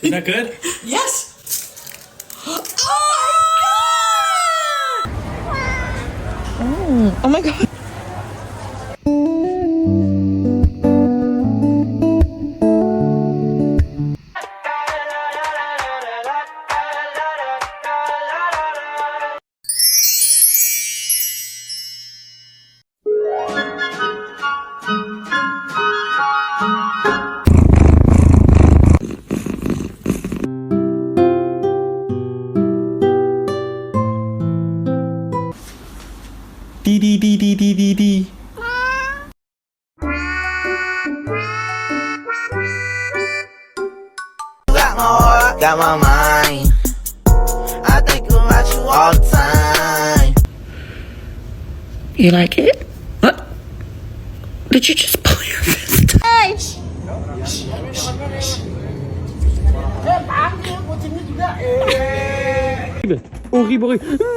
Is that good? Yes! Oh my god. Dee dee dee dee dee dee dee. Got my heart, got my mind. I think about you all the time. You like it? What? Did you just pull your fist? Horrible.